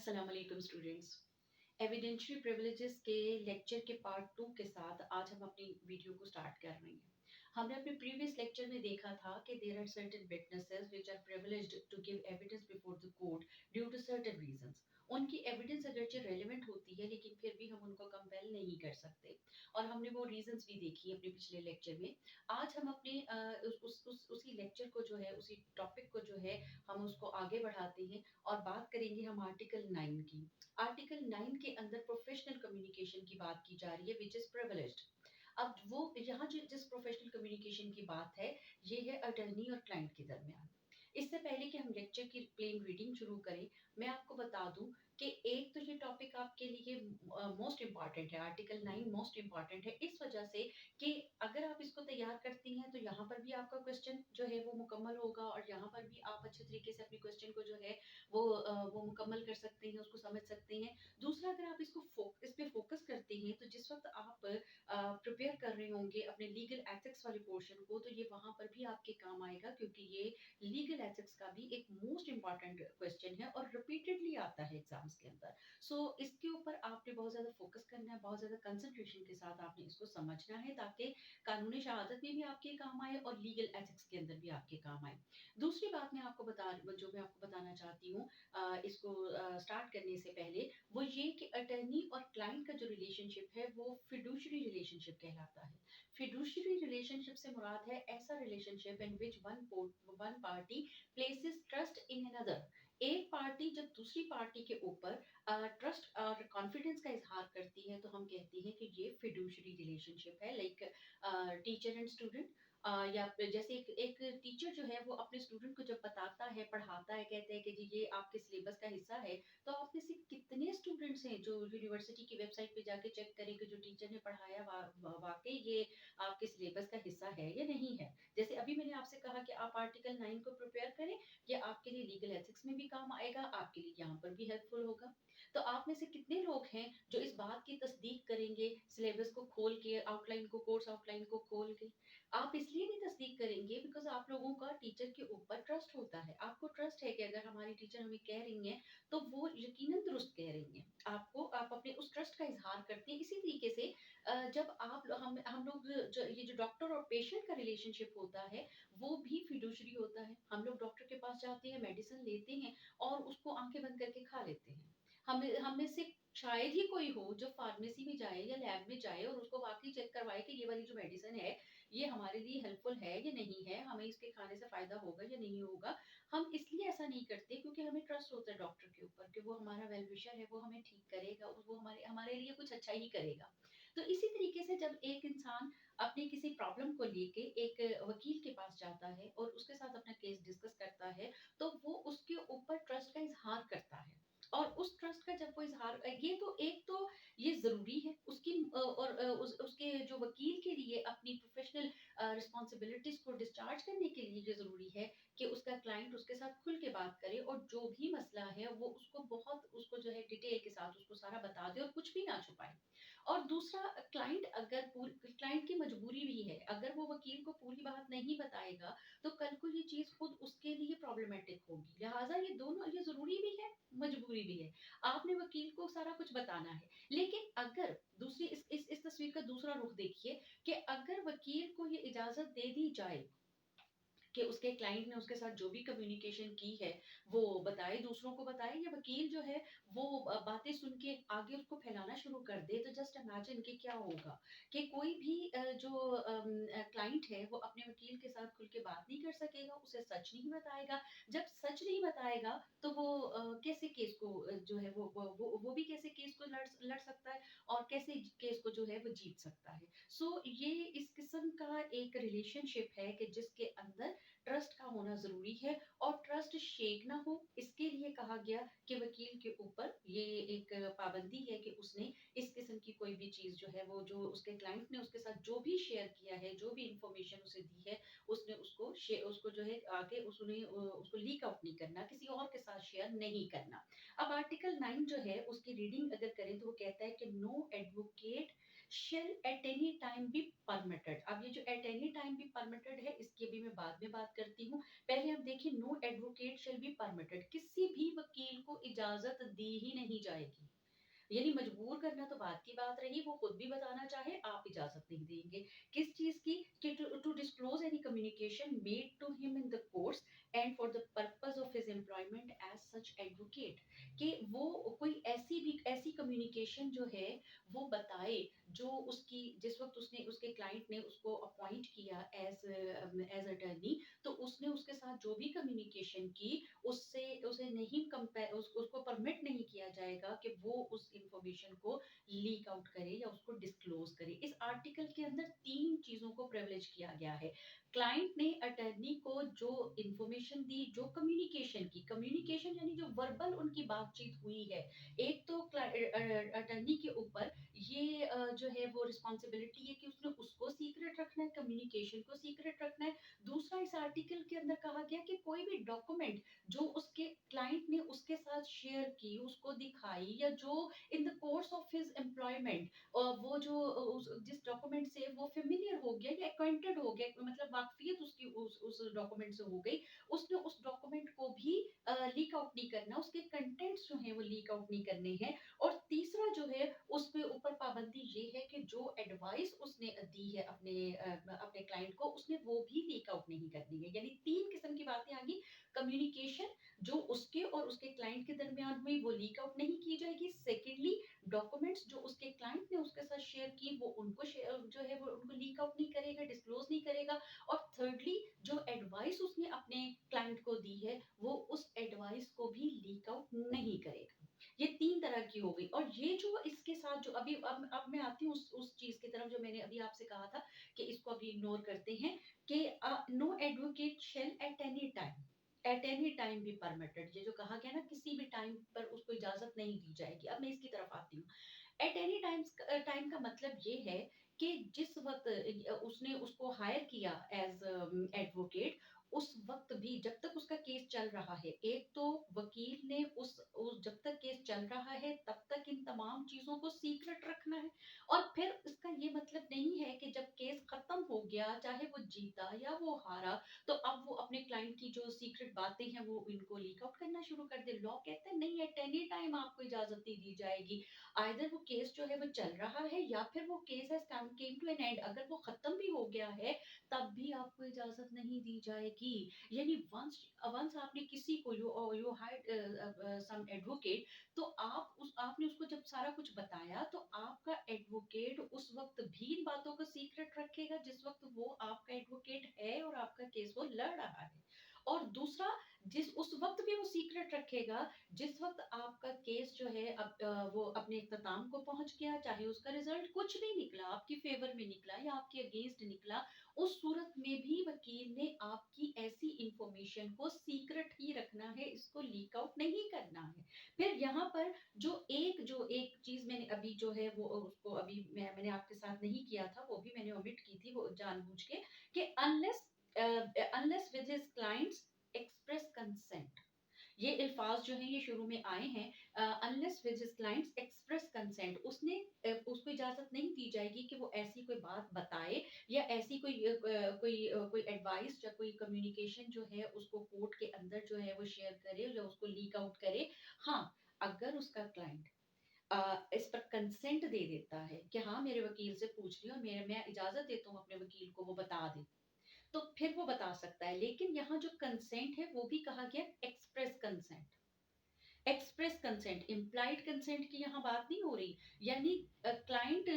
अस्सलाम वालेकुम students. Evidential privileges के लेक्चर के पार्ट 2 के साथ आज हम अपनी वीडियो को स्टार्ट कर रहे हैं। हमने अपने प्रीवियस लेक्चर में देखा था कि there are certain witnesses which are privileged to give evidence before the court due to certain reasons. उनकी एविडेंस अगरचे रेलेवेंट होती है लेकिन फिर भी हम उनको कंपेल नहीं कर सकते और हमने वो रीजंस भी देखी अपने पिछले लेक्चर में। आज हम अपने उसी लेक्चर को जो है उसी टॉपिक को जो है हम उसको आगे बढ़ाते हैं और बात करेंगे हम आर्टिकल 9 की। आर्टिकल 9 के अंदर प्रोफेशनल कम्युनिकेशन की बात की जा रही है विच इज प्रिविलेज्ड। अब वो यहाँ जिस प्रोफेशनल कम्युनिकेशन की बात है ये है अटर्नी और क्लाइंट के दरमियान। इससे पहले कि हम लेक्चर की प्लेन रीडिंग शुरू करें, मैं आपको बता दूं कि एक तो ये टॉपिक आपके लिए मोस्ट इम्पॉर्टेंट है। आर्टिकल 9 मोस्ट इम्पॉर्टेंट है इस वजह से कि अगर आप इसको तैयार करती हैं तो यहाँ पर भी आपका क्वेश्चन जो है वो मुकम्मल होगा और यहाँ पर भी आप अच्छे तरीके से अपने क्वेश्चन को जो है वो मुकम्मल कर सकते हैं, उसको समझ सकते हैं। दूसरा, अगर आप इस पे फोकस करते हैं तो जिस वक्त आप प्रिपेयर कर रहे होंगे अपने लीगल एथिक्स वाले पोर्शन को तो ये वहां पर भी आपके काम आएगा क्योंकि ये लीगल एथिक्स का भी एक मोस्ट इंपॉर्टेंट क्वेश्चन है और रिपीटेडली आता है एग्जाम्स के अंदर। सो इसके ऊपर आपने बहुत ज्यादा फोकस करना है, बहुत ज्यादा कंसंट्रेशन के साथ आपने इसको समझना है ताकि कानूनी शहादत में भी आपके काम आए और लीगल एथिक्स के अंदर भी आपके काम आए। दूसरी बात जो मैं आपको बताना चाहती हूँ इसको स्टार्ट करने से पहले, वो ये कि अटर्नी और क्लाइंट का जो रिलेशनशिप है वो फिडुशियरी रिलेशनशिप कहलाता है। फिडुशियरी रिलेशनशिप से मुराद है ऐसा relationship in which one party places trust in another. एक पार्टी जब दूसरी पार्टी के ऊपर ट्रस्ट और कॉन्फिडेंस का इजहार करती है तो हम कहते हैं कि ये फिडुशियरी रिलेशनशिप है। लाइक टीचर एंड स्टूडेंट, या फिर जैसे एक टीचर जो है वो अपने स्टूडेंट को जब बताता है, पढ़ाता है, कहते हैं कि जी ये आपके सिलेबस का हिस्सा है, तो आप में से कितने स्टूडेंट्स हैं जो यूनिवर्सिटी की वेबसाइट पे जाके चेक करें कि जो टीचर ने पढ़ाया वाकई ये आपके सिलेबस का हिस्सा है या नहीं है। जैसे अभी मैंने आपसे कहा कि आप आर्टिकल 9 को प्रिपेयर करें, ये आपके लिए लीगल एथिक्स में भी काम आएगा, आपके लिए यहाँ पर भी हेल्पफुल होगा। तो आप में से कितने लोग हैं जो इस बात की तस्दीक करेंगे सिलेबस को खोल के, आउटलाइन को, कोर्स आउटलाइन को खोल के? आप इसलिए नहीं तस्दीक करेंगे बिकॉज आप लोगों का टीचर के ऊपर ट्रस्ट होता है। आपको ट्रस्ट है कि अगर हमारी टीचर हमें कह रही हैं तो वो यकीनन दुरुस्त कह रही हैं। आप अपने उस ट्रस्ट का इजहार करते हैं। इसी तरीके से जब हम लोग ये जो डॉक्टर और पेशेंट का रिलेशनशिप होता है वो भी फिडुशरी होता है। हम लोग डॉक्टर के पास जाते हैं, मेडिसिन लेते हैं और उसको आंखें बंद करके खा लेते हैं। हम में से शायद ही कोई हो जो फार्मेसी में जाए या लैब में जाए और उसको वाकई चेक करवाए कि ये वाली जो मेडिसिन है ये हमारे लिए हेल्पफुल है या नहीं है, हमें इसके खाने से फ़ायदा होगा या नहीं होगा। हम इसलिए ऐसा नहीं करते क्योंकि हमें ट्रस्ट होता है डॉक्टर के ऊपर कि वो हमारा वेल विशर है, वो हमें ठीक करेगा और वो हमारे हमारे लिए कुछ अच्छा ही करेगा। तो इसी तरीके से जब एक इंसान अपनी किसी प्रॉब्लम को लेके एक वकील के पास जाता है और उसके साथ अपना केस डिस्कस करता है, तो वो उसके ऊपर ट्रस्ट का इज़हार करता है। और उस ट्रस्ट का जब वो इज़हार एक तो ये ज़रूरी है उसकी और उसके जो वकील के लिए अपनी प्रोफेशनल रिस्पॉन्सिबिलिटीज़ को डिस्चार्ज करने के लिए ये ज़रूरी है कि उसका क्लाइंट उसके साथ खुल के बात करे और जो भी मसला है वो उसको जो है डिटेल के साथ उसको सारा बता दे और कुछ भी ना छुपाए। और दूसरा, क्लाइंट की मजबूरी भी है, अगर वो वकील को पूरी बात नहीं बताएगा तो कल को ये चीज़ खुद उसके लिए प्रॉब्लमैटिक होगी। लिहाज़ा ये ज़रूरी भी है, मजबूरी भी है। आपने वकील को सारा कुछ बताना है। लेकिन अगर दूसरी इस तस्वीर का दूसरा रुख देखिए कि अगर वकील को ये इजाज़त दे दी जाए कि उसके क्लाइंट ने उसके साथ जो भी कम्युनिकेशन की है, वो बताए, दूसरों को बताए, या वकील जो है वो बातें सुन के आगे उसको फैलाना शुरू कर दे, तो जस्ट इमेजिन कि क्या होगा कि कोई भी क्लाइंट है वो अपने वकील के साथ खुल के बात नहीं कर सकेगा, उसे सच नहीं बताएगा। जब सच नहीं बताएगा तो वो कैसे केस को जो है वो भी कैसे केस को लड़ सकता है और कैसे केस को जो है वो जीत सकता है। ये इस किस्म का एक रिलेशनशिप है कि जिसके अंदर ट्रस्ट का होना ज़रूरी है और ट्रस्ट शेक ना हो, इसके लिए कहा गया कि वकील के ऊपर ये एक पाबंदी है कि उसने इस किस्म की कोई भी चीज़ जो है वो जो उसके क्लाइंट ने उसके साथ जो भी शेयर किया है, जो भी इन्फॉर्मेशन उसे दी है, उसने उसको जो है आगे उसको लीक आउट नहीं करना, किसी और के साथ शेयर नहीं करना। अब आर्टिकल 9 जो है उसकी रीडिंग अगर करें तो वो कहता है कि no advocate shall at any time be permitted. अब ये जो at any time be permitted है, इसकी भी मैं बाद में बात करती हूँ। पहले हम देखिए, no advocate shall be permitted, किसी भी वकील को इजाजत दी ही नहीं जाएगी। यानी मजबूर करना तो बात की बात रही, वो खुद भी बताना चाहे, आप इजाज़त नहीं देंगे। किस चीज़ की? कि to disclose any communication made to him in the courts and for the purpose of his employment as such advocate, कि वो कोई ऐसी कम्युनिकेशन जो है, वो बताए, जो उसकी जिस वक़्त उसने उसके क्लाइंट ने उसको अपॉइंट किया एज़ अटॉर्नी, तो उसने उसके साथ जो भी कम्युनिकेशन की, उससे उसे नहीं उसको परमिट नहीं किया जाएगा कि वो उस इंफॉर्मेशन को लीक आउट करे या उसको डिस्क्लोज करे। इस आर्टिकल के अंदर 3 चीज़ों को प्रिविलेज किया गया है। क्लाइंट ने अटॉर्नी को जो इंफॉर्मेशन दी, जो कम्युनिकेशन यानी जो वर्बल उनकी बातचीत हुई है। एक तो अटॉर्नी के ऊपर ये जो है वो रिस्पॉन्सिबिलिटी है कि उसने उसको सीक्रेट रखना है, कम्युनिकेशन को सीक्रेट रखना है। दूसरा, इस आर्टिकल के अंदर कहा गया कि कोई भी डॉक्यूमेंट जो उसके क्लाइंट ने उसके साथ शेयर की, उसको दिखाई, या जो in the course of his employment वो जो जिस डॉक्यूमेंट से वो फेमिलियर हो गया या अक्वाइंटेड हो गया, मतलब वाकफियत उसकी उस डॉक्यूमेंट से हो गई, उसने उस डॉक्यूमेंट को भी लीक आउट नहीं करना, उसके कंटेंट्स जो हैं वो लीक आउट नहीं करने हैं। और तीसरा जो है, उस पे ऊपर पाबंदी ये है कि जो एडवाइस उसने दी है अपने क्लाइंट को, उसने वो भी लीक आउट नहीं करनी है। यानी 3 किस्म की बातें आ गई। कम्युनिकेशन जो उसके और उसके क्लाइंट के दरमियान हुई, वो लीक आउट नहीं की जाएगी। सेकेंडली, डॉक्यूमेंट्स जो उसके क्लाइंट ने उसके साथ शेयर की, वो उनको जो है वो उनको लीक आउट नहीं करेगा, डिस्क्लोज नहीं करेगा। और थर्डली, जो एडवाइस उसने अपने क्लाइंट को दी है, वो उस एडवाइस को भी लीक आउट नहीं करेगा। ये 3 तरह की हो गई। और ये जो इसके साथ जो अभी अब मैं आती हूँ उस चीज़ की तरफ जो मैंने अभी आपसे कहा था, कि इसको अभी इग्नोर करते हैं, कि no advocate shall at any time be permitted. ये जो कहा गया ना, किसी भी टाइम पर उसको इजाज़त नहीं दी जाएगी। अब मैं इसकी तरफ आती हूँ। एट एनी टाइम का मतलब ये है कि जिस वक़्त उसने उसको हायर किया एज़ एडवोकेट, उस वक़्त भी जब तक उसका केस चल रहा है, एक तो वकील ने उस जब तक केस चल रहा है, तब तक इन तमाम चीज़ों को सीक्रेट रखना है। और फिर इसका ये मतलब नहीं है कि जब केस खत्म हो गया, चाहे वो जीता या वो हारा, तो अब वो अपने क्लाइंट की जो सीक्रेट बातें हैं, वो इनको लीक आउट करना शुरू कर दे। लॉ कहता है नहीं, एट एनी टाइम आपको इजाज़त नहीं दी जाएगी। आइदर वो केस जो है वो चल रहा है, या फिर वो case has come to an end, अगर वो खत्म भी हो गया है, तब भी आपको इजाज़त नहीं दी जाएगी। यानी वंस वंस आपने किसी को यू हायर्ड सम एडवोकेट, तो आपने उसको जब सारा कुछ बताया, तो आपका एडवोकेट उस वक़्त भी इन बातों को सीक्रेट रखेगा, जिस वक़्त वो आपका एडवोकेट है और आपका केस वो लड़ रहा है। और दूसरा, जिस उस वक़्त भी वो सीक्रेट रखेगा, जिस वक़्त आपका केस जो है वो अपने इख्तिताम को पहुँच गया, चाहे उसका रिज़ल्ट कुछ भी निकला, आपके फ़ेवर में निकला या आपके अगेंस्ट निकला, उस सूरत में भी वकील ने आपकी ऐसी इन्फॉर्मेशन को सीक्रेट ही रखना है, इसको लीक आउट नहीं करना है। फिर यहाँ पर जो एक चीज़ मैंने अभी जो है वो उसको अभी मैंने आपके साथ नहीं किया था, वो भी मैंने ओमिट की थी वो जानबूझ के, कि unless with his clients express consent. ये अल्फाज जो हैं ये शुरू में आए हैं, unless with his clients express consent, उसको इजाजत नहीं दी जाएगी कि वो ऐसी कोई बात बताए, या ऐसी कोई एडवाइस या कोई कम्युनिकेशन जो है उसको कोर्ट के अंदर जो है वो शेयर करे या उसको लीक आउट करे। हाँ, अगर उसका क्लाइंट इस पर कंसेंट दे देता है कि हाँ, मेरे वकील से पूछ लियो, मैं इजाजत देता हूँ अपने वकील को वो बता दे, तो फिर वो बता सकता है। लेकिन यहाँ जो कंसेंट है, वो भी कहा गया express consent. Express consent, implied consent की यहाँ बात नहीं हो रही। यानी क्लाइंट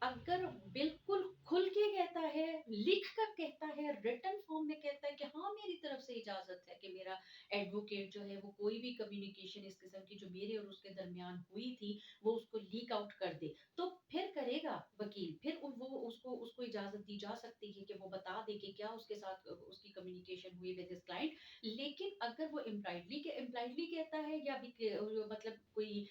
अगर बिल्कुल खुल के कहता है, लिख कर कहता है, रिटन फॉर्म में कहता है कि हाँ, मेरी तरफ से इजाजत है कि मेरा एडवोकेट जो है वो कोई भी कम्युनिकेशन इस किस्म की जो मेरे और उसके दरमियान हुई थी, वो उसको लीक आउट कर दे, तो फिर करेगा वकील, फिर वो उसको उसको इजाजत दी जा सकती है कि वो बता दे कि क्या उसके साथ उसकी कम्युनिकेशन हुई विद हिज क्लाइंट। लेकिन अगर वो इम्प्लाइडली कहता है, या भी मतलब कोई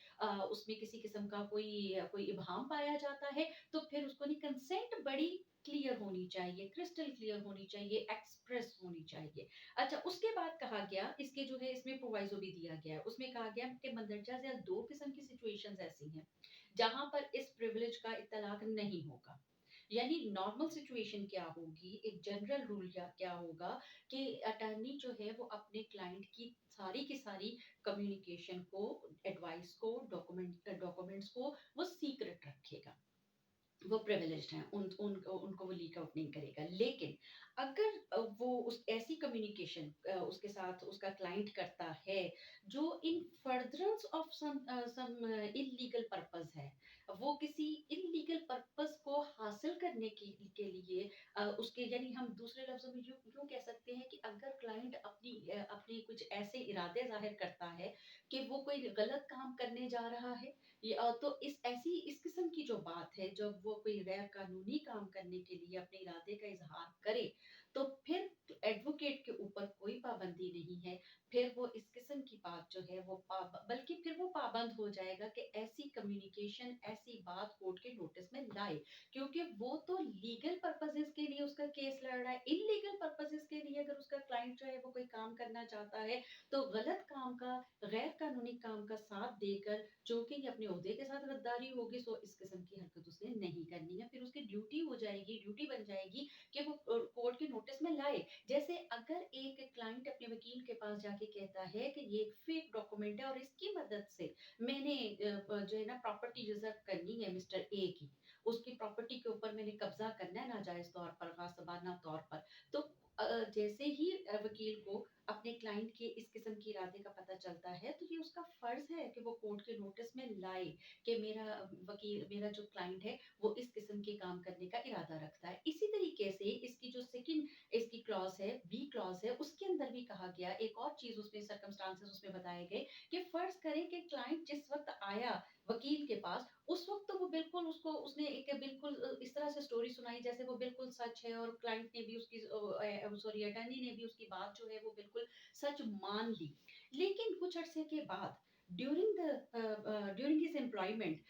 उसमें किसी किस्म का कोई इबाहम पाया जाता है, तो फिर उसको नहीं, कंसेंट बड़ी क्लियर होनी चाहिए, क्रिस्टल क्लियर होनी चाहिए, एक्सप्रेस होनी चाहिए। अच्छा, उसके बाद कहा गया, इसके जो है इसमें प्रोविज़ो भी दिया गया है। उसमें कहा गया कि मंदरजा ज़ैल 2 किस्म की सिचुएशंस ऐसी हैं, जहाँ पर इस प्रिविलेज का इत्तलाक नहीं होगा। यानी नॉर्मल सिचुएशन क्या होगी, एक जनरल रूल या क्या होगा कि अटॉर्नी जो है वो अपने क्लाइंट की सारी कम्युनिकेशन को, एडवाइस को, डॉक्यूमेंट्स को वो सीक्रेट रखेगा। वो प्रिविलेज्ड हैं, उनको वो लीक आउट नहीं करेगा। लेकिन अगर वो उस ऐसी कम्युनिकेशन उसके साथ उसका क्लाइंट करता है जो in furtherance of some illegal purpose है, वो किसी इल्लीगल पर्पस को हासिल करने के लिए उसके, यानी हम दूसरे लफ्जों में यूं यूं कह सकते हैं कि अगर क्लाइंट अपनी कुछ ऐसे इरादे जाहिर करता है कि वो कोई गलत काम करने जा रहा है, तो इस किस्म की जो बात है, जब वो कोई गैर कानूनी काम करने के लिए अपने इरादे का इज़हार करे, तो फिर एडवोकेट के ऊपर कोई पाबंदी नहीं है। फिर वो इस किस्म की बात जो है वो बल्कि फिर वो पाबंद हो जाएगा कि ऐसी कम्युनिकेशन, ऐसी बात कोर्ट के नोटिस में लाए। क्योंकि वो तो लीगल पर्पसेज़ के लिए उसका केस लड़ रहा है। इल्लीगल पर्पसेज़ के लिए अगर उसका क्लाइंट जो है वो कोई काम करना चाहता है, तो गलत काम का, गैर कानूनी काम का साथ देकर, जो कि ये अपने ओहदे के साथ गद्दारी होगी, सो इस किस्म की हरकत उसने नहीं करनी है। फिर उसकी ड्यूटी बन जाएगी कि वो कोर्ट के नोटिस में लाए। जैसे अगर एक क्लाइंट अपने वकील के पास जाके कहता है कि ये एक फेक डॉक्यूमेंट है और इसकी मदद से मैंने जो है ना प्रॉपर्टी रिजर्व करनी है मिस्टर ए की, उसकी प्रॉपर्टी के ऊपर मैंने कब्जा करना है नाजायज तौर पर, गासबाना तौर पर। तो जैसे ही वकील को अपने क्लाइंट के इस किस्म की इरादे का पता चलता है, तो ये उसका फर्ज है कि वो कोर्ट के नोटिस में लाए कि मेरा जो क्लाइंट है वो इस किस्म के काम करने का इरादा रखता है। इसी तरीके से इसकी जो सेकंड इसकी क्लॉज है, बी क्लॉज है, उसके अंदर भी कहा गया एक और चीज, उसमें सर्कमस्टांसेस उसमें बताए गए कि फर्ज करें कि क्लाइंट जिस वक्त आया वकील के पास, उस वक्त तो वो बिल्कुल उसको उसने एक बिल्कुल इस तरह से स्टोरी सुनाई जैसे वो बिल्कुल सच है, और क्लाइंट ने भी उसकी सॉरी अटर्नी ने भी उसकी बात जो है वो बिल्कुल सच मान ली। लेकिन कुछ अरसे के बाद ड्यूरिंग हिज एम्प्लॉयमेंट,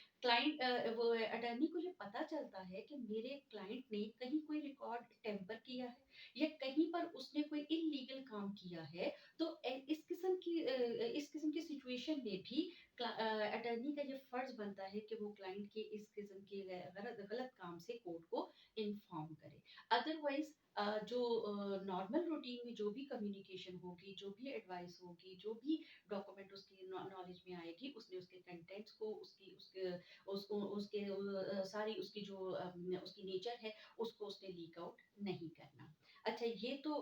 वो अटर्नी को ये पता चलता है कि मेरे क्लाइंट ने कहीं कोई रिकॉर्ड टेम्पर किया है या कहीं पर उसने कोई इल्लीगल काम किया है। तो इस किस्म की सिचुएशन में भी अटर्नी का ये फर्ज बनता है कि वो क्लाइंट के इस किस्म के गलत गलत काम से कोर्ट को इन्फॉर्म करे। अदरवाइज जो नॉर्मल रूटीन में जो भी कम्युनिकेशन होगी, जो भी एडवाइस होगी, जो भी डॉक्यूमेंट उसकी नॉलेज में आएगी, उसने उसके कंटेंट्स को, उसकी उसके उसको उसके सारी उसकी जो उसकी नेचर है, उसको उसने लीक आउट नहीं करना। अच्छा, ये तो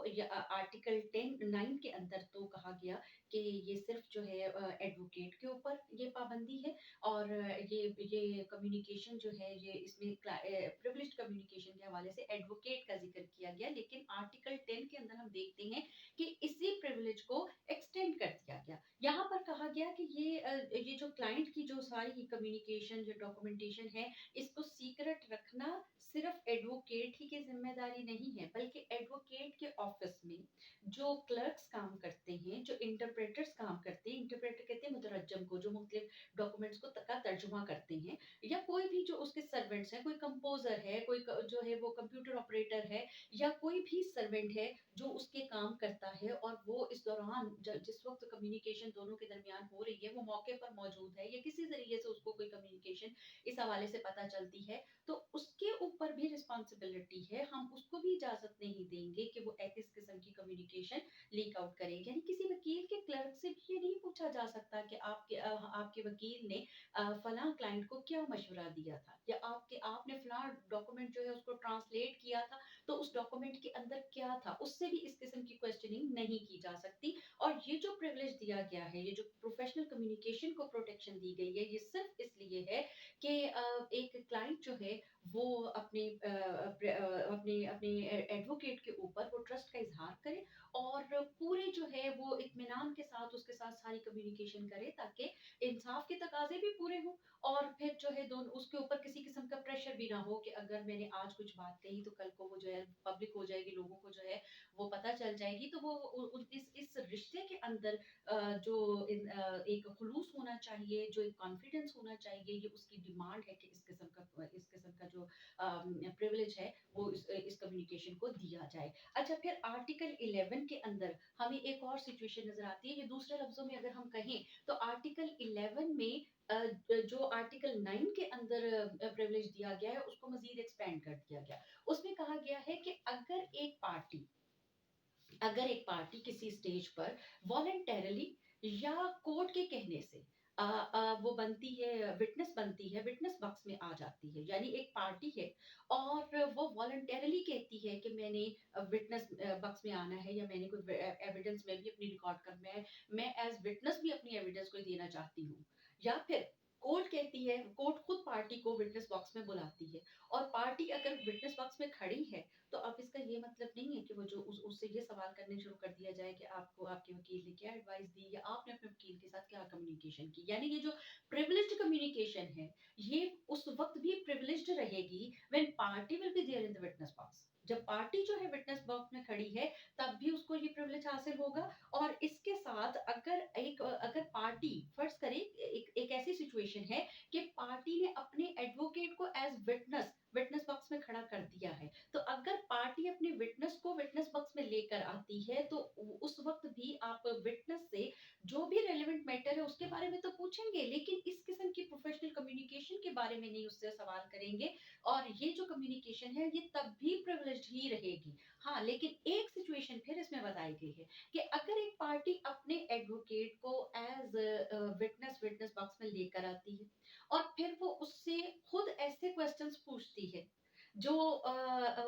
आर्टिकल 10(9) के अंदर तो कहा गया कि ये सिर्फ जो है एडवोकेट के ऊपर ये पाबंदी है, और ये कम्युनिकेशन जो है ये इसमें प्रिविलेज्ड कम्युनिकेशन के हवाले से एडवोकेट का जिक्र किया गया। लेकिन आर्टिकल 10 के अंदर हम देखते हैं कि इसी प्रिविलेज को एक्सटेंड कर दिया गया। यहाँ पर कहा गया कि ये जो क्लाइंट की जो सारी कम्युनिकेशन, जो डॉक्यूमेंटेशन है, इसको सीक्रेट रखना सिर्फ एडवोकेट ही की जिम्मेदारी नहीं है, बल्कि एडवोकेट के ऑफिस में जो क्लर्क्स काम करते हैं, जो इंटरप्रेटर्स काम करते हैं, इंटरप्रेटर कहते हैं मुतरजम को, जो मुख्तलिफ डॉक्यूमेंट्स को का तर्जुमा करते हैं, या कोई भी जो उसके सर्वेंट्स हैं, कोई कंपोजर है, जो है वो कंप्यूटर ऑपरेटर है, या कोई भी सर्वेंट है जो उसके काम करता है, और वो इस दौरान जिस वक्त कम्युनिकेशन दोनों के दरमियान हो रही है वो मौके पर मौजूद है, या किसी तरीके से उसको कोई कम्युनिकेशन इस हवाले से पता चलती है, तो उसके ऊपर भी रिस्पॉन्सिबिलिटी है। हम उसको भी इजाजत नहीं देंगे कि वो इस किस्म की कम्युनिकेशन लीक आउट करे। यानी किसी वकील के क्लर्क से भी ये नहीं पूछा जा सकता कि आपके वकील ने फलां क्लाइंट को क्या मशवरा दिया था, या आपने फलां डॉक्यूमेंट जो है उसको ट्रांसलेट किया था, तो उस डॉक्यूमेंट के अंदर क्या था, उससे भी इस किस्म की क्वेश्चनिंग नहीं की जा सकती। और ये जो प्रिविलेज दिया गया है, ये जो प्रोफेशनल कम्युनिकेशन को प्रोटेक्शन दी गई है, ये सिर्फ इसलिए है कि एक क्लाइंट जो है वो अपने अपने एडवोकेट के ऊपर वो ट्रस्ट का इजहार करे, और पूरे जो है वो इत्मीनान के साथ उसके साथ सारी कम्युनिकेशन करे, ताकि इंसाफ के तकाजे भी पूरे हों, और फिर जो है दोनों उसके ऊपर किसी किस्म का प्रेशर भी ना हो कि अगर मैंने आज कुछ बात कही तो कल को वो जो है पब्लिक हो जाएगी, लोगों को जो है वो पता चल जाएगी। तो वो इस रिश्ते के अंदर एक खुलूस होना चाहिए, जो एक कॉन्फिडेंस होना चाहिए, ये उसकी डिमांड है कि इस किस्म का जो प्रिविलेज है वो इस कम्युनिकेशन को दिया जाए। अच्छा, फिर आर्टिकल 11 के अंदर हमें एक और सिचुएशन नजर आती है। ये दूसरे लफ्जों में अगर हम कहें तो आर्टिकल 11 में जो आर्टिकल 9 के अंदर प्रिविलेज दिया गया है उसको मज़ीद एक्सपेंड कर दिया गया। उसमें कहा गया है कि अगर एक पार्टी किसी स्टेज पर वॉलंटरली या कोर्ट के कहने से वो बनती है, विटनेस बनती है, विटनेस बॉक्स में आ जाती है, यानी एक पार्टी है और वो वॉलंटरली कहती है कि मैंने विटनेस बॉक्स में आना है या मैंने कोई एविडेंस में भी अपनी रिकॉर्ड कर मैं एज विटनेस भी अपनी एविडेंस को देना चाहती हूँ, या फिर कोर्ट कहती है, कोर्ट खुद पार्टी को विटनेस बॉक्स में बुलाती है और पार्टी अगर विटनेस बॉक्स में खड़ी है तो अब इसका ये मतलब नहीं है कि वो जो उससे ये सवाल करने शुरू कर दिया जाए कि आपको आपके वकील ने क्या एडवाइस दी या आपने अपने वकील के साथ क्या कम्युनिकेशन की, यानी ये जो प्रिविलेज्ड कम्युनिकेशन है ये उस वक्त भी प्रिविलेज्ड रहेगी when party will be there in the witness box. जब पार्टी जो है विटनेस बॉक्स में खड़ी है तब भी उसको ये प्रिविलेज हासिल होगा। और इसके साथ अगर पार्टी फर्ज करें, एक ऐसी सिचुएशन है कि पार्टी ने अपने एडवोकेट को एज विटनेस बॉक्स में खड़ा कर दिया है, तो अगर पार्टी अपने विटनेस को विटनेस बॉक्स में लेकर आती है तो उस वक्त भी आप विटनेस से जो भी रेलेवेंट मैटर है उसके बारे में तो पूछेंगे, लेकिन इस किस्म की प्रोफेशनल कम्युनिकेशन के बारे में नहीं उससे सवाल करेंगे। और ये जो कम्युनिकेशन है ये तब भी प्रिविलेज्ड ही रहेगी। हाँ, लेकिन एक सिचुएशन फिर इसमें बताई गई है कि अगर एक पार्टी अपने एडवोकेट को एज विटनेस बॉक्स में लेकर आती है और फिर वो उससे खुद ऐसे क्वेश्चंस पूछती है जो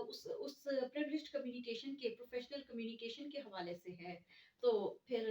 उस प्रिविलेज्ड कम्युनिकेशन के प्रोफेशनल कम्युनिकेशन के हवाले से है, तो फिर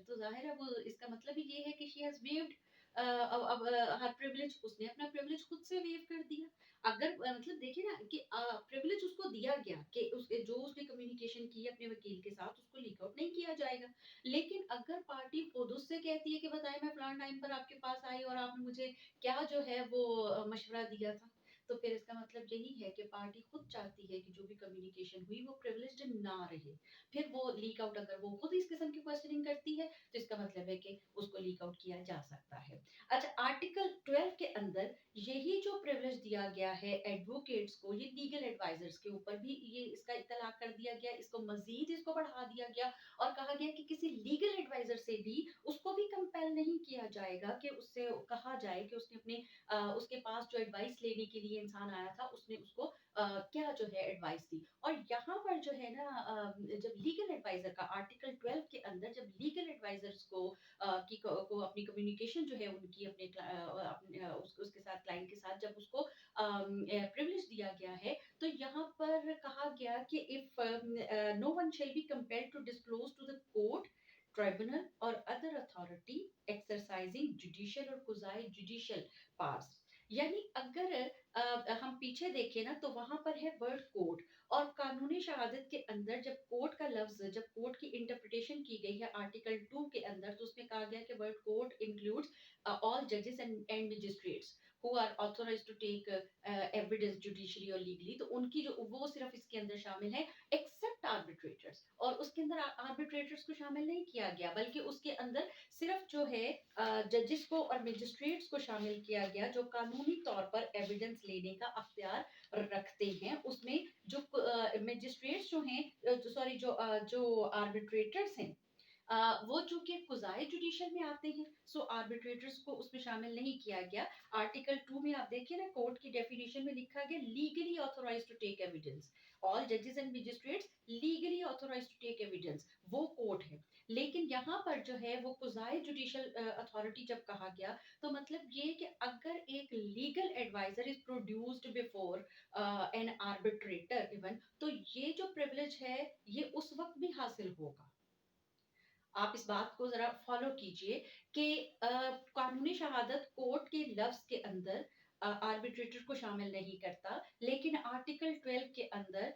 तो जाहिर है वो इसका मतलब ही ये है कि शी हैज वेव्ड अब हर प्रिविलेज, उसने अपना प्रिविलेज खुद से वेव कर दिया। अगर मतलब देखिए ना कि प्रिविलेज उसको दिया गया कि जो उसने कम्युनिकेशन की अपने वकील के साथ उसको लीक आउट नहीं किया जाएगा। लेकिन अगर पार्टी खुद उससे कहती है कि बताए मैं फलाना टाइम पर आपके पास आई और आपने मुझे क्या जो है वो मशवरा दिया था, तो फिर इसका मतलब यही है कि पार्टी खुद चाहती है कि जो भी कम्युनिकेशन हुई वो प्रिविलेज्ड ना रहे। फिर वो लीक आउट अगर वो खुद इस किस्म की क्वेश्चनिंग करती है तो इसका मतलब है कि उसको लीक आउट किया जा सकता है। अच्छा, आर्टिकल 12 के अंदर यही जो प्रिविलेज दिया गया है एडवोकेट्स को, ये लीगल एडवाइजर्स के ऊपर भी ये इसका इतलाक कर दिया गया, इसको मजीद इसको बढ़ा दिया गया और कहा गया कि किसी लीगल एडवाइजर से भी उसको भी कंपेल नहीं किया जाएगा कि उससे कहा जाए कि उसने अपने उसके पास जो एडवाइस लेने के लिए इंसान आया था उसने उसको क्या जो है एडवाइस दी। और यहाँ पर जो है ना जब लीगल एडवाइजर का आर्टिकल 12 के अंदर जब लीगल एडवाइजर्स को अपनी कम्युनिकेशन जो है उनकी उसके साथ क्लाइंट के साथ जब उसको प्रिविलेज दिया गया है, तो यहाँ पर कहा गया कि if no one shall be compelled to disclose to the court, tribunal और अदर अथॉरिटी एक्सरसाइजिंग जुडिशियल और क्वाज़ी जुडिशियल पावर्स। यानी अगर हम पीछे देखें ना तो वहां पर है वर्ड कोर्ट, और कानूनी शहादत के अंदर जब कोर्ट का लफ्ज, जब कोर्ट की इंटरप्रिटेशन की गई है आर्टिकल 2 के अंदर, तो उसमें कहा गया कि वर्ड कोर्ट इंक्लूड्स ऑल जजेस and magistrates who are authorized to take evidence judicially और लीगली, तो उनकी जो वो सिर्फ इसके अंदर शामिल है एक्सेप्ट आर्बिट्रेटर्स। और उसके अंदर आर्बिट्रेटर्स को शामिल नहीं किया गया, बल्कि उसके अंदर सिर्फ जो है जजेस को और मजिस्ट्रेट्स को शामिल किया गया जो कानूनी तौर पर एविडेंस लेने का अख्तियार रखते हैं। उसमें जो मजिस्ट्रेट्स जो हैं, सॉरी जो आर्बिट्रेटर्स हैं, वो चूंकि कुजाई जुडिशल में आते हैं, सो आर्बिट्रेटर्स को उसमें शामिल नहीं किया गया। आर्टिकल 2 में आप देखिए ना कोर्ट की डेफिनेशन में लिखा गया legally authorised to take evidence, all जजेस and magistrates legally authorised to take evidence, वो कोर्ट है। लेकिन यहाँ पर जो है वो कुजाई जुडिशल अथॉरिटी जब कहा गया, तो मतलब ये कि अगर एक legal adviser is produced before an arbitrator even, तो ये जो प्रिविलेज है ये उस वक्त भी हासिल होगा। आप इस बात को ज़रा फ़ॉलो कीजिए कि कानूनी शहादत कोर्ट के लफ्ज़ के अंदर आर्बिट्रेटर को शामिल नहीं करता, लेकिन आर्टिकल 12 के अंदर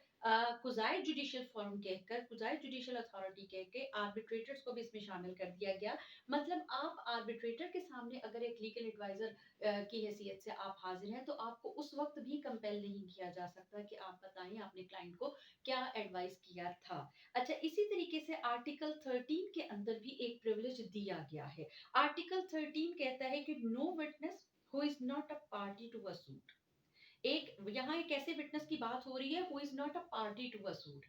कुज़ाई जुडिशियल फोरम कहकर, कुज़ाई जुडिशियल अथॉरिटी कह के आर्बिट्रेटर्स को भी इसमें शामिल कर दिया गया। मतलब आप आर्बिट्रेटर के सामने अगर एक लीगल एडवाइज़र की हैसियत से आप हाज़िर हैं, तो आपको उस वक़्त भी कंपेल नहीं किया जा सकता कि आप बताएँ आपने क्लाइंट को क्या एडवाइस किया था। अच्छा, इसी तरीके से आर्टिकल 13 के अंदर भी एक प्रिविलेज दिया गया है। आर्टिकल 13 कहता है कि no witness who is not a party to a suit. एक ऐसे विटनेस की बात हो रही है who is not a party to a suit,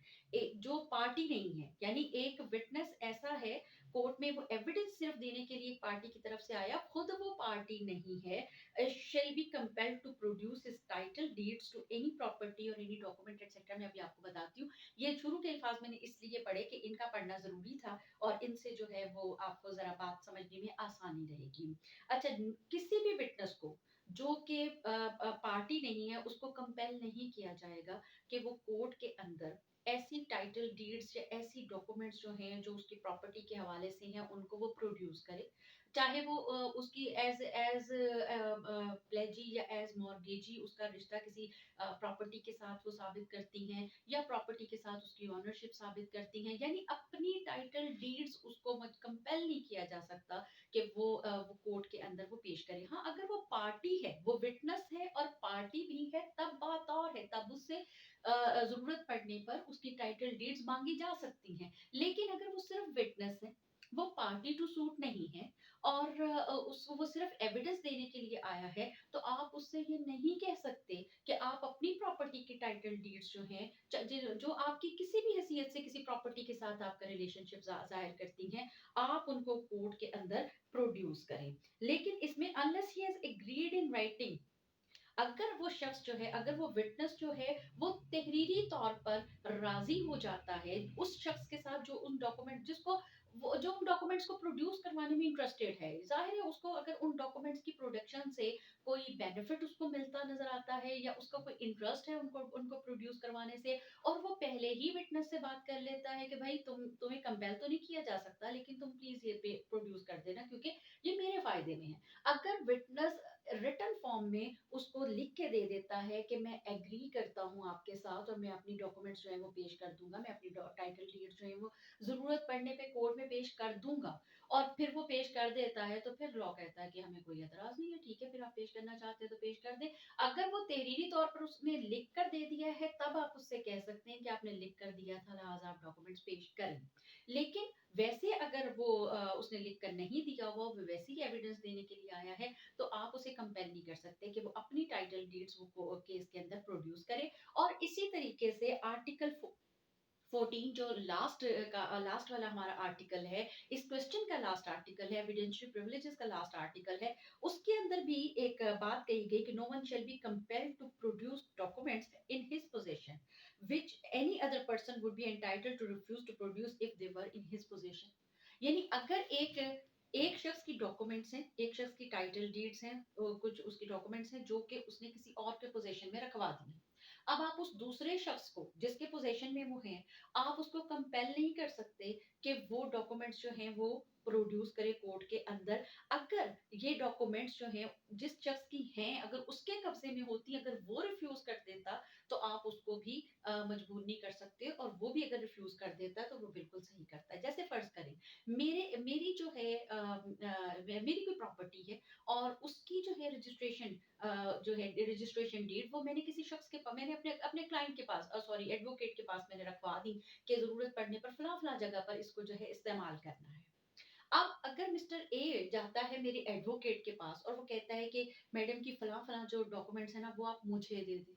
जो पार्टी नहीं है, यानी एक विटनेस ऐसा है, कोर्ट में वो एविडेंस सिर्फ देने के लिए एक पार्टी की तरफ से आया, खुद वो पार्टी नहीं है, shall be compelled to produce his title deeds to any property और एनी डॉक्यूमेंट एटसेट्रा। मैं अभी आपको बताती हूँ। ये शुरू के अल्फाज मैंने इसलिए पढ़े कि इनका पढ़ना ज़रूरी था और इनसे जो है वो आपको ज़रा बात समझने में आसानी रहेगी। अच्छा, किसी भी विटनेस को जो कि पार्टी नहीं है उसको कंपेल नहीं किया जाएगा कि वो कोर्ट के अंदर ऐसी टाइटल डीड्स या ऐसी डॉक्यूमेंट्स जो हैं जो उसकी प्रॉपर्टी के हवाले से हैं उनको वो प्रोड्यूस करे। चाहे वो उसकी एज एज प्लेजी या एज मॉर्गेजी उसका रिश्ता किसी प्रॉपर्टी के साथ वो साबित करती हैं या प्रॉपर्टी के साथ उसकी ओनरशिप साबित करती हैं, यानी अपनी टाइटल डीड्स उसको कंपेल नहीं किया जा सकता कि वो कोर्ट के अंदर वो पेश करे। हाँ, अगर वो पार्टी है, वो विटनेस है और पार्टी भी है, तब बात और है, तब उससे ज़रूरत पड़ने पर उसकी टाइटल डीड्स माँगी जा सकती हैं। लेकिन अगर वो सिर्फ विटनेस है, वो पार्टी टू सूट नहीं है और उसको वो सिर्फ एविडेंस देने के लिए आया है, तो आप उससे ये नहीं कह सकते कि आप अपनी प्रॉपर्टी की टाइटल डीड्स जो हैं, जो आपकी किसी भी हैसियत से किसी प्रॉपर्टी के साथ आपका रिलेशनशिप ज़ाहिर करती हैं, आप उनको कोर्ट के अंदर प्रोड्यूस करें। लेकिन इसमें unless he has agreed in writing, अगर वो शख्स जो है, अगर वो विटनेस जो है, वो तहरीरी तौर पर राज़ी हो जाता है उस शख्स के साथ जो उन डॉक्यूमेंट जिसको वो जो उन डॉक्यूमेंट्स को प्रोड्यूस करवाने में इंटरेस्टेड है। ज़ाहिर है उसको अगर उन डॉक्यूमेंट्स की प्रोडक्शन से कोई बेनिफिट उसको मिलता नज़र आता है या उसका कोई इंटरेस्ट है उनको उनको प्रोड्यूस करवाने से और वो पहले ही विटनेस से बात कर लेता है कि भाई तुम्हें कंपेल तो नहीं किया जा सकता लेकिन तुम प्लीज़ ये पे प्रोड्यूस कर देना क्योंकि ये मेरे फ़ायदे में है। अगर विटनेस रिटन फॉर्म में उसको लिख के दे देता है कि मैं एग्री करता हूँ आपके साथ और मैं अपनी डॉक्यूमेंट्स जो है वो पेश कर दूंगा, मैं अपनी टाइटल डीड जो है वो जरूरत पड़ने पे कोर्ट में पेश कर दूंगा और फिर वो पेश कर देता है तो फिर लॉ कहता है कि हमें कोई एतराज नहीं है, ठीक है, फिर आप पेश करना चाहते हैं तो पेश कर दें। अगर वो तहरीरी तौर पर उसने लिख कर दे दिया है तब आप उससे कह सकते हैं कि आपने लिख कर दिया था लिहाजा आप डॉक्यूमेंट्स पेश करें। लेकिन वैसे अगर वो उसने लिख कर नहीं दिया हुआ, वो वैसे ही एविडेंस देने के लिए आया है, तो आप उसे कंपेल नहीं कर सकते कि वो अपनी टाइटल डीड्स वो केस के अंदर प्रोड्यूस करे। और इसी तरीके से आर्टिकल 14 जो लास्ट वाला हमारा आर्टिकल है, इस क्वेश्चन का लास्ट आर्टिकल है, एविडेंशियल प्रिविलेजेस का लास्ट आर्टिकल है, उसके अंदर भी एक बात कही गई कि no one shall be compelled to produce documents in his position which any other person would be entitled to refuse to produce if they were in his position. यानी अगर एक एक शख्स की डॉक्यूमेंट्स हैं, एक शख्स की टाइटल डीड्स हैं, कुछ उसकी डॉक्यूमेंट्स हैं जो कि उसने किसी और के पोजीशन में रखवा दी हैं। अब आप उस दूसरे शख्स को जिसके पोजीशन में वो हैं, आप उसको कंपेल नहीं कर सकते कि वो डॉक्यूमेंट्स जो हैं वो प्रोड्यूस करे कोर्ट के अंदर। अगर ये डॉक्यूमेंट्स जो हैं जिस शख्स की हैं अगर उसके कब्जे में होती, अगर वो रिफ्यूज कर देता तो आप उसको भी मजबूर नहीं कर सकते और वो भी अगर रिफ्यूज कर देता है तो वो बिल्कुल सही करता है। जैसे फर्ज करें मेरी जो है मेरी कोई प्रॉपर्टी है और उसकी जो है रजिस्ट्रेशन जो है रजिस्ट्रेशन डीड वो मैंने किसी शख्स के मैंने अपने अपने क्लाइंट के पास सॉरी एडवोकेट के पास मैंने रखवा दी कि जरूरत पड़ने पर फला फला जगह पर इसको जो है इस्तेमाल करना है। अब अगर मिस्टर ए जाता है मेरे एडवोकेट के पास और वो कहता है कि मैडम की फला फला जो डॉक्यूमेंट्स है ना वो आप मुझे दे दें,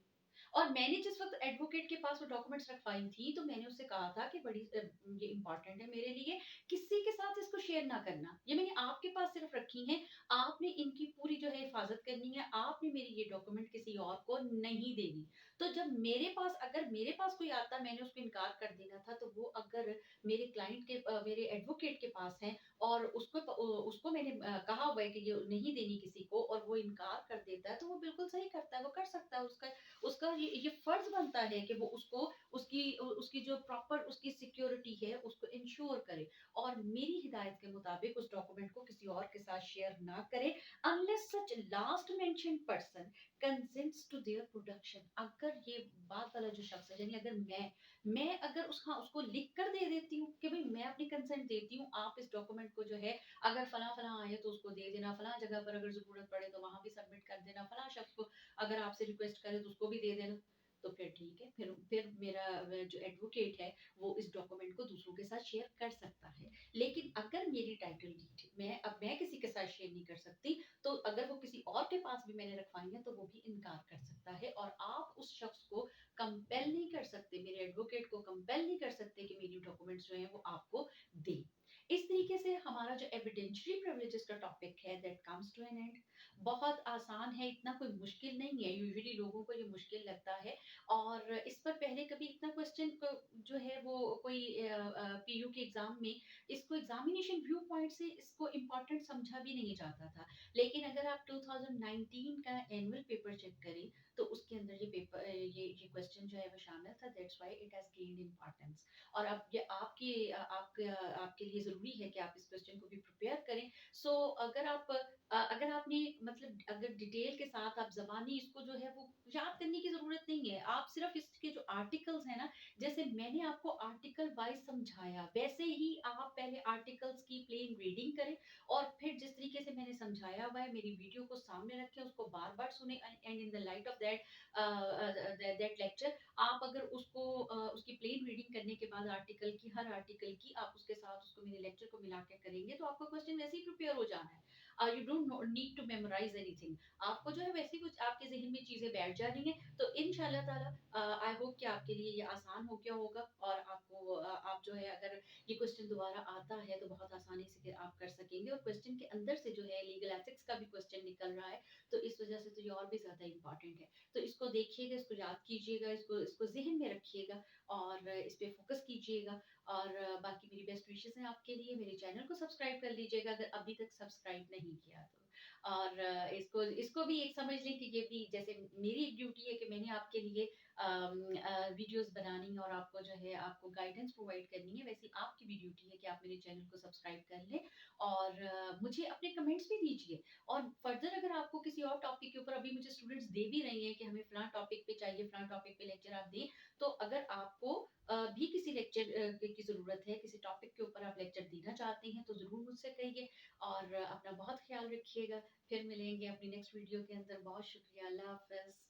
और मैंने जिस वक्त एडवोकेट के पास वो डॉक्यूमेंट्स रखवाई थी तो मैंने उससे कहा था कि बड़ी ये इंपॉर्टेंट है मेरे लिए, किसी के साथ इसको शेयर ना करना, ये मैंने आपके पास सिर्फ रखी हैं, आपने इनकी पूरी जो है हिफाजत करनी है, आपने मेरी ये डॉक्यूमेंट किसी और को नहीं देनी। तो जब मेरे पास अगर मेरे पास कोई आता मैंने उसको इनकार कर देना था, तो वो अगर मेरे क्लाइंट के मेरे एडवोकेट के पास है और उसको मैंने कहा हुआ है कि ये नहीं देनी किसी को और वो इनकार कर देता है तो वो बिल्कुल सही करता है, वो कर सकता है, उसका उसका ये फर्ज बनता है कि वो उसको उसकी जो प्रॉपर उसकी सिक्योरिटी है उसको इंश्योर करे और मेरी हिदायत के मुताबिक उस डॉक्यूमेंट को किसी और के साथ शेयर ना करे unless such last mentioned person consents to their production. अगर ये बात वाला जो शख्स है यानी अगर मैं अगर उसको लिख कर दे देती हूँ कि भाई मैं अपनी कंसेंट देती हूँ, आप इस डॉक्यूमेंट को जो है अगर फला फला आए तो उसको दे देना, फला जगह पर अगर जरूरत पड़े तो वहां भी सबमिट कर देना, फला शख्स को अगर आपसे रिक्वेस्ट करे तो उसको भी दे देना, तो फिर ठीक है, फिर मेरा जो एडवोकेट है वो इस डॉक्यूमेंट को दूसरों के साथ शेयर कर सकता है। लेकिन अगर मेरी टाइटल डीड मैं किसी के साथ शेयर नहीं कर सकती, तो अगर वो किसी और के पास भी मैंने रखवाई है तो वो भी इनकार कर सकता है और आप उस शख्स को कंपेल नहीं कर सकते, मेरे एडवोकेट को कंपेल नहीं कर सकते कि मेरी डॉक्यूमेंट्स जो हैं वो आपको दे। इस तरीके से हमारा जो एविडेंशियरी प्रिविलेजेस का टॉपिक है that comes to an end. बहुत आसान है, इतना कोई मुश्किल नहीं है। यूजुअली लोगों को ये मुश्किल लगता है और इस पर पहले कभी इतना क्वेश्चन जो है वो कोई पीयू के एग्जाम में इसको एग्जामिनेशन व्यू पॉइंट से इसको इम्पोर्टेंट समझा भी नहीं जाता था। लेकिन अगर आप 2019 का एनुअल पेपर चेक करें तो उसके अंदर ये पेपर ये क्वेश्चन जो है वो शामिल था। That's why it has gained importance. और अब ये आपके लिए ज़रूरी है कि आप इस क्वेश्चन को भी प्रिपेयर करें। सो अगर आपने मतलब अगर डिटेल के साथ आप ज़बानी इसको जो है वो याद करने की ज़रूरत नहीं है। आप सिर्फ़ इसके जो आर्टिकल्स हैं ना, जैसे मैंने आपको आर्टिकल वाइज़ समझाया, वैसे ही आप पहले आर्टिकल्स की प्लेन रीडिंग करें और फिर जिस तरीके से मैंने समझाया हुआ है, मेरी वीडियो को सामने रखें, उसको बार-बार सुनें and in the light of that lecture आप अगर उसकी प्लेन रीडिंग करने के बाद हर आर्टिकल की आप उसके साथ उसको मेरे लेक्चर को मिला के करेंगे तो आपका क्वेश्चन वैसे ही प्रिपेयर हो जाना है। You don't need to memorize anything. आपको जो है वैसे ही कुछ आपके जहन में चीजें बैठ जा रही हैं तो इंशाल्लाह ताला आई होप कि आपके लिए ये आसान हो गया होगा और आप जो है अगर ये क्वेश्चन दोबारा आता है तो बहुत आसानी से फिर आप कर सकेंगे। और क्वेश्चन के अंदर से जो है लीगल एथिक्स का भी क्वेश्चन निकल रहा है तो इस वजह से तो ये और भी ज्यादा इंपॉर्टेंट है। तो इसको देखिएगा, इसको याद कीजिएगा, इसको इसको ज़हन में रखिएगा और इस पे फ़ोकस कीजिएगा। और बाकी मेरी बेस्ट विशेज़ हैं आपके लिए। मेरे चैनल को सब्सक्राइब कर लीजिएगा अगर अभी तक सब्सक्राइब नहीं किया तो। और इसको इसको भी एक समझ लें कि ये भी जैसे मेरी एक ड्यूटी है कि मैंने आपके लिए वीडियोज़ बनानी है और आपको जो है आपको गाइडेंस प्रोवाइड करनी है, वैसे ही आपकी भी ड्यूटी है कि आप मेरे चैनल को सब्सक्राइब कर लें और मुझे अपने कमेंट्स भी दीजिए। और फर्दर अगर आपको किसी और टॉपिक के ऊपर अभी मुझे स्टूडेंट्स दे भी रही हैं कि हमें फलां टॉपिक पे चाहिए, फलां टॉपिक पे लेक्चर आप दें, तो अगर आपको भी किसी लेक्चर की ज़रूरत है, किसी टॉपिक के ऊपर आप लेक्चर देना चाहते हैं, तो ज़रूर मुझसे कहिए और अपना बहुत ख़्याल रखिएगा। फिर मिलेंगे अपनी नेक्स्ट वीडियो के अंदर। बहुत शुक्रिया। अल्लाह हाफ़िज़।